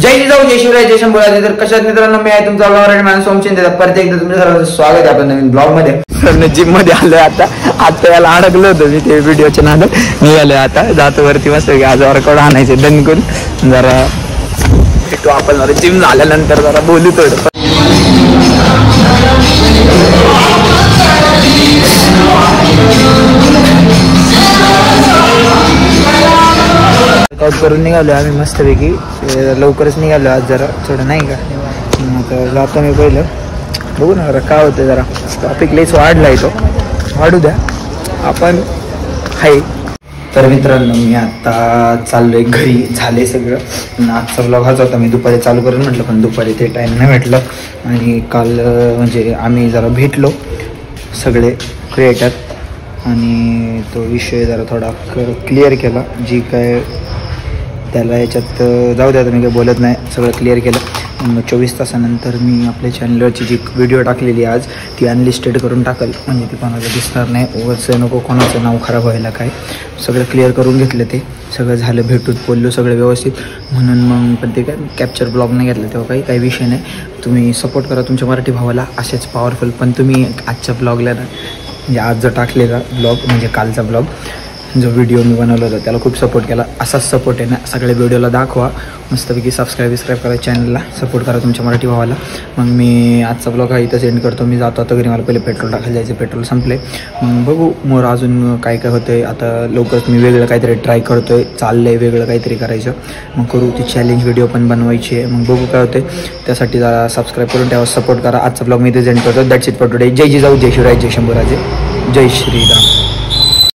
जय जिजाऊ जय शिवराय जय शंभूराजे. तर कशात मित्रांनो, मी आहे तुमचा ब्लॉगर मॅन सोमचिंते. परत एकदा तुमच्या सर्वांचं स्वागत आहे आपल्या नवीन ब्लॉग मध्ये. जिम मध्ये आलोय आता याला अडकलो होतो मी ते व्हिडिओच्या नादात. निघालोय आता, जातो वरती मस्त आज वर्कआउट आणायचे दणकून. जरा भेटू आपण जरा जिम झाल्यानंतर, जरा बोलू थोडं. वर्कआउट करून निघालो आम्ही मस्तपैकी. लवकरच निघालो आज, जरा थोडं नाही का. आता जातो मी पहिलं, बघू ना जरा काय होतं. जरा ट्रॉफिक लेस वाढलाय, तो वाढू द्या, आपण आहे. तर मित्रांनो, मी आता चाललोय घरी. झाले सगळं. आजचा ब्लॉग हाच होता. मी दुपारी चालू करून म्हटलं, पण दुपारी ते टाईम नाही भेटलं. आणि काल म्हणजे आम्ही जरा भेटलो सगळे क्रिएटर, आणि तो विषय जरा थोडा क्लिअर केला. जी काय त्याला याच्यात जाऊ द्या, मी काही बोलत नाही, सगळं क्लिअर केलं. 24 तासानंतर मी आपल्या चॅनलवरची जी व्हिडिओ टाकलेली आज ती अनलिस्टेड करून टाकल, म्हणजे ती कोणाला दिसणार नाही. ओव्हरचं नको कोणाचं नाव खराब व्हायला, काय सगळं क्लिअर करून घेतलं. ते सगळं झालं, भेटून बोललो सगळं व्यवस्थित. म्हणून मग पण ते काय कॅप्चर ब्लॉग नाही घेतलं तेव्हा काही विषय नाही. तुम्ही सपोर्ट करा तुमच्या मराठी भावाला असेच पॉवरफुल. पण तुम्ही आजच्या ब्लॉगला ना, म्हणजे आज जो टाकलेला ब्लॉग, म्हणजे कालचा ब्लॉग जो व्हिडिओ मी बनवला होता, त्याला खूप सपोर्ट केला. असाच सपोर्ट आहे ना, सगळ्या व्हिडिओला दाखवा. मस्तपैकी सबस्क्राईब करा चॅनलला, सपोर्ट करा तुमच्या मराठी भावाला. मग मी आजचा ब्लॉग हा इथं सेंड करतो. मी जातो आता घरी, मला पहिले पेट्रोल टाकायला जायचं, पेट्रोल संपले. मग बघू मोर अजून काय काय होतं आहे. आता लवकरच मी वेगळं काहीतरी ट्राय करतो आहे, चाललं आहे वेगळं काहीतरी करायचं. मग करू ती चॅलेंज व्हिडिओ पण बनवायची आहे. मग बघू काय होते. त्यासाठी जरा सबस्क्राईब करून ठेवा, सपोर्ट करा. आजचा ब्लॉग मी इथे सेंड करतो. That's it for today. जय जिजाऊ जय शिवराय जय शंभूराजे जय श्रीराम.